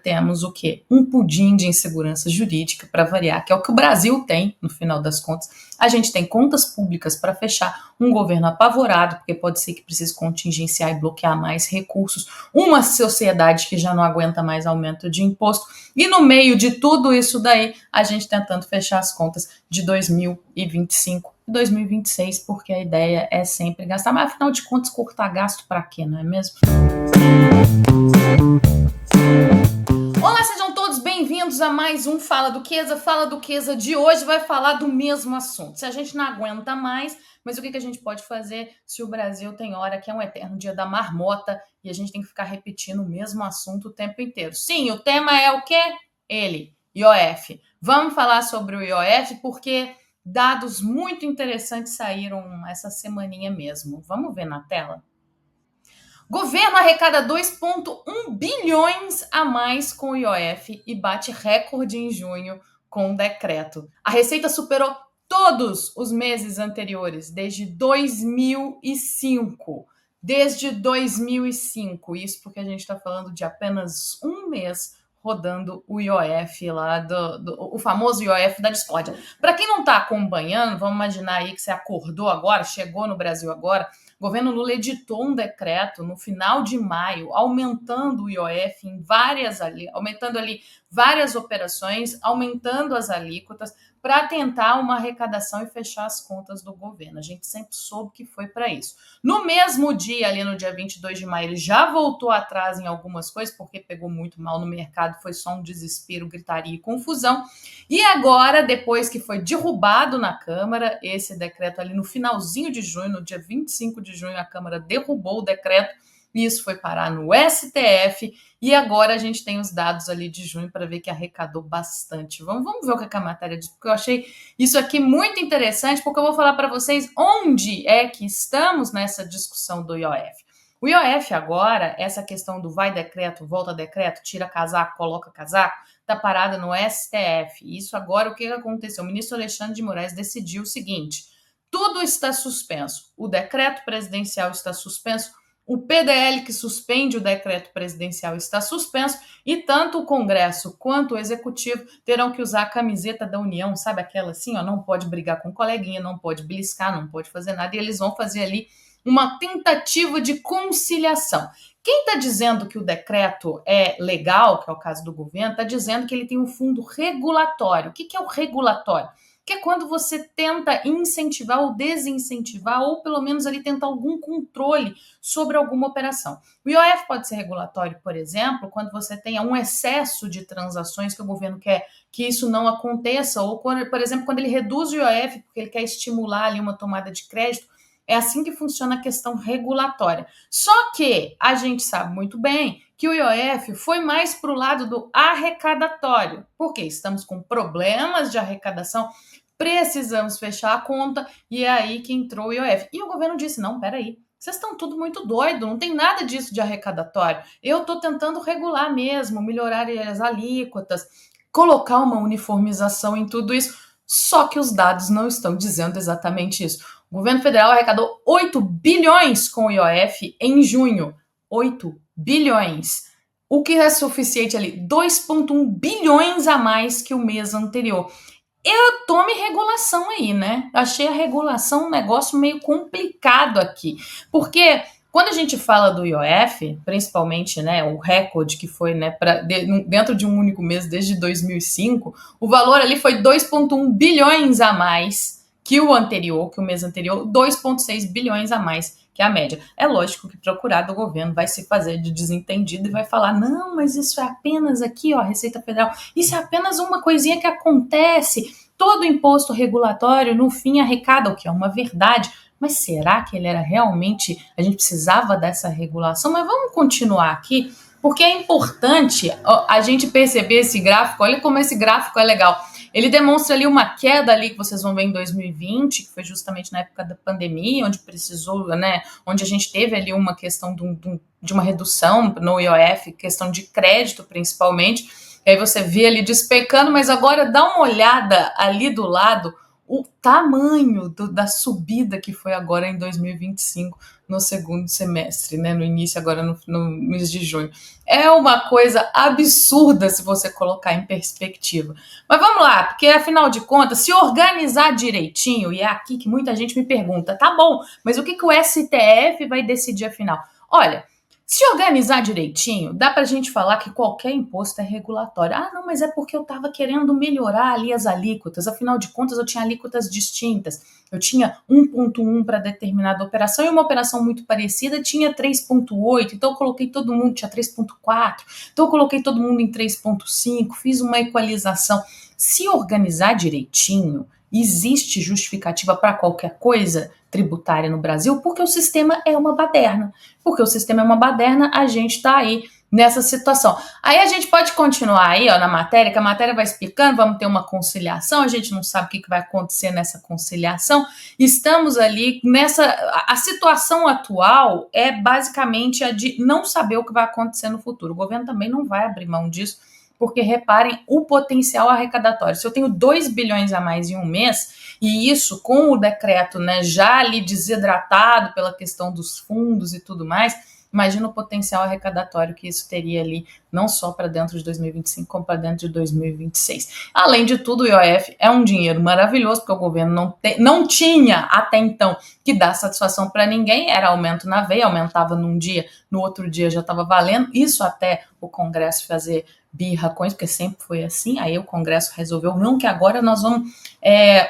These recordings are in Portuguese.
temos o quê? Um pudim de insegurança jurídica, para variar, que é o que o Brasil tem, no final das contas. A gente tem contas públicas para fechar, um governo apavorado, porque pode ser que precise contingenciar e bloquear mais recursos, uma sociedade que já não aguenta mais aumento de imposto, e no meio de tudo isso daí, a gente tentando fechar as contas de 2025 e 2026, porque a ideia é sempre gastar, mas afinal de contas, cortar gasto para quê, não é mesmo? Olá, sejam todos bem-vindos a mais um Fala Duquesa. Fala Duquesa de hoje vai falar do mesmo assunto. Se a gente não aguenta mais, mas o que a gente pode fazer se o Brasil tem hora que é um eterno dia da marmota e a gente tem que ficar repetindo o mesmo assunto o tempo inteiro? Sim, o tema é o quê? Ele, IOF. Vamos falar sobre o IOF porque dados muito interessantes saíram essa semaninha mesmo. Vamos ver na tela? Governo arrecada 2,1 bilhões a mais com o IOF e bate recorde em junho com o decreto. A receita superou todos os meses anteriores, desde 2005. Desde 2005. Isso porque a gente está falando de apenas um mês rodando o IOF lá, o famoso IOF da discórdia. Para quem não está acompanhando, vamos imaginar aí que você acordou agora, chegou no Brasil agora. O governo Lula editou um decreto no final de maio, aumentando o IOF aumentando ali várias operações, aumentando as alíquotas para tentar uma arrecadação e fechar as contas do governo. A gente sempre soube que foi para isso. No mesmo dia, ali no dia 22 de maio, ele já voltou atrás em algumas coisas, porque pegou muito mal no mercado, foi só um desespero, gritaria e confusão. E agora, depois que foi derrubado na Câmara, esse decreto ali no finalzinho de junho, no dia 25 de junho, a Câmara derrubou o decreto, e isso foi parar no STF, e agora a gente tem os dados ali de junho para ver que arrecadou bastante. Vamos ver o que a matéria diz, porque eu achei isso aqui muito interessante, porque eu vou falar para vocês onde é que estamos nessa discussão do IOF. O IOF agora, essa questão do vai decreto, volta decreto, tira casaco, coloca casaco, está parada no STF. Isso agora, o que aconteceu? O ministro Alexandre de Moraes decidiu o seguinte: tudo está suspenso. O decreto presidencial está suspenso, o PDL que suspende o decreto presidencial está suspenso e tanto o Congresso quanto o Executivo terão que usar a camiseta da União, sabe aquela assim, ó, não pode brigar com coleguinha, não pode beliscar, não pode fazer nada, e eles vão fazer ali uma tentativa de conciliação. Quem está dizendo que o decreto é legal, que é o caso do governo, está dizendo que ele tem um fundo regulatório. O que é o regulatório? Que é quando você tenta incentivar ou desincentivar, ou pelo menos ali tentar algum controle sobre alguma operação. O IOF pode ser regulatório, por exemplo, quando você tenha um excesso de transações que o governo quer que isso não aconteça, ou, quando, por exemplo, quando ele reduz o IOF porque ele quer estimular ali uma tomada de crédito. É assim que funciona a questão regulatória. Só que a gente sabe muito bem que o IOF foi mais para o lado do arrecadatório, porque estamos com problemas de arrecadação, precisamos fechar a conta, e é aí que entrou o IOF. E o governo disse, não, peraí, vocês estão tudo muito doido, não tem nada disso de arrecadatório. Eu estou tentando regular mesmo, melhorar as alíquotas, colocar uma uniformização em tudo isso, só que os dados não estão dizendo exatamente isso. O governo federal arrecadou 8 bilhões com o IOF em junho. 8 bilhões. O que é suficiente ali? 2,1 bilhões a mais que o mês anterior. Eu tome regulação aí, né? Achei a regulação um negócio meio complicado aqui. Porque quando a gente fala do IOF, principalmente, né, o recorde que foi, né, dentro de um único mês desde 2005, o valor ali foi 2,1 bilhões a mais que o anterior, que o mês anterior, 2,6 bilhões a mais que a média. É lógico que procurado o governo vai se fazer de desentendido e vai falar, não, mas isso é apenas aqui, ó, a Receita Federal, isso é apenas uma coisinha que acontece, todo imposto regulatório no fim arrecada, o que é uma verdade, mas será que ele era realmente, a gente precisava dessa regulação? Mas vamos continuar aqui, porque é importante a gente perceber esse gráfico, olha como esse gráfico é legal. Ele demonstra ali uma queda ali que vocês vão ver em 2020, que foi justamente na época da pandemia, onde precisou, né, onde a gente teve ali uma questão de uma redução no IOF, questão de crédito principalmente, e aí você vê ali despecando, mas agora dá uma olhada ali do lado, o tamanho da subida que foi agora em 2025, no segundo semestre, né? No início, agora no mês de junho. É uma coisa absurda se você colocar em perspectiva. Mas vamos lá, porque afinal de contas, se organizar direitinho, e é aqui que muita gente me pergunta, tá bom, mas o que o STF vai decidir afinal? Olha, se organizar direitinho, dá pra gente falar que qualquer imposto é regulatório. Ah, não, mas é porque eu tava querendo melhorar ali as alíquotas. Afinal de contas, eu tinha alíquotas distintas. Eu tinha 1,1 para determinada operação e uma operação muito parecida tinha 3,8. Então eu coloquei todo mundo, tinha 3,4. Então eu coloquei todo mundo em 3,5, fiz uma equalização. Se organizar direitinho, existe justificativa para qualquer coisa tributária no Brasil, porque o sistema é uma baderna. Porque o sistema é uma baderna, a gente está aí nessa situação. Aí a gente pode continuar aí, ó, na matéria, que a matéria vai explicando, vamos ter uma conciliação, a gente não sabe o que vai acontecer nessa conciliação. Estamos ali nessa... A situação atual é basicamente a de não saber o que vai acontecer no futuro. O governo também não vai abrir mão disso, porque reparem o potencial arrecadatório. Se eu tenho 2 bilhões a mais em um mês, e isso com o decreto, né, já ali desidratado pela questão dos fundos e tudo mais, imagina o potencial arrecadatório que isso teria ali, não só para dentro de 2025, como para dentro de 2026. Além de tudo, o IOF é um dinheiro maravilhoso, porque o governo não tinha até então que dar satisfação para ninguém, era aumento na veia, aumentava num dia, no outro dia já estava valendo, isso até o Congresso fazer birra com isso, porque sempre foi assim, aí o Congresso resolveu, não, que agora nós vamos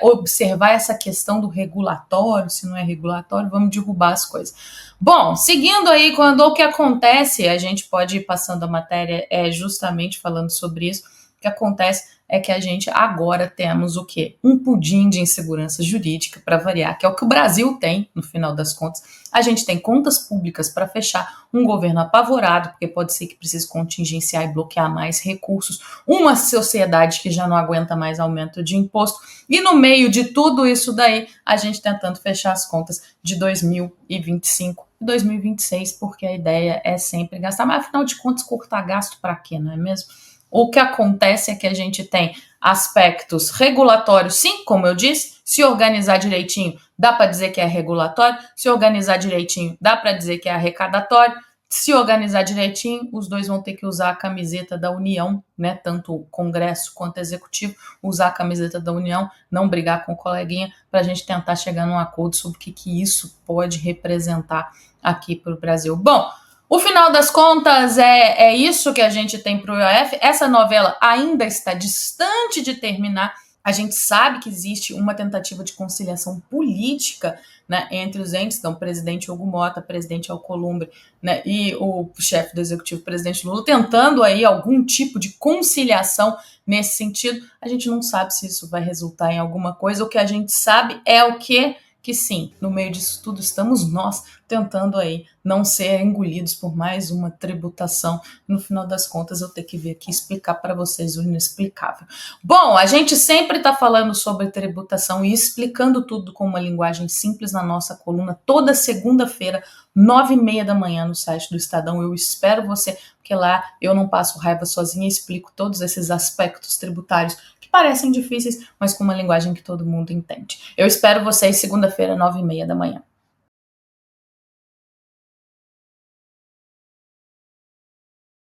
observar essa questão do regulatório, se não é regulatório, vamos derrubar as coisas. Bom, seguindo aí, quando o que acontece, a gente pode ir passando a matéria justamente falando sobre isso, o que acontece é que a gente agora temos o quê? Um pudim de insegurança jurídica, para variar, que é o que o Brasil tem, no final das contas. A gente tem contas públicas para fechar, um governo apavorado, porque pode ser que precise contingenciar e bloquear mais recursos, uma sociedade que já não aguenta mais aumento de imposto, e no meio de tudo isso daí, a gente tentando fechar as contas de 2025 e 2026, porque a ideia é sempre gastar, mas afinal de contas, cortar gasto para quê, não é mesmo? O que acontece é que a gente tem aspectos regulatórios, sim, como eu disse, se organizar direitinho, dá para dizer que é regulatório, se organizar direitinho, dá para dizer que é arrecadatório, se organizar direitinho, os dois vão ter que usar a camiseta da União, né? Tanto o Congresso quanto o Executivo, usar a camiseta da União, não brigar com o coleguinha, para a gente tentar chegar num acordo sobre o que isso pode representar aqui para o Brasil. Bom, o final das contas é isso que a gente tem para o IOF. Essa novela ainda está distante de terminar. A gente sabe que existe uma tentativa de conciliação política, né, entre os entes, então o presidente Hugo Mota, presidente Alcolumbre, né, e o chefe do executivo, presidente Lula, tentando aí algum tipo de conciliação nesse sentido. A gente não sabe se isso vai resultar em alguma coisa. O que a gente sabe é o que sim, no meio disso tudo estamos nós tentando aí não ser engolidos por mais uma tributação. No final das contas, eu tenho que vir aqui explicar para vocês o inexplicável. Bom, a gente sempre está falando sobre tributação e explicando tudo com uma linguagem simples na nossa coluna, toda segunda-feira, 9h30 da manhã, no site do Estadão. Eu espero você, porque lá eu não passo raiva sozinha e explico todos esses aspectos tributários que parecem difíceis, mas com uma linguagem que todo mundo entende. Eu espero vocês segunda-feira, 9h30 da manhã.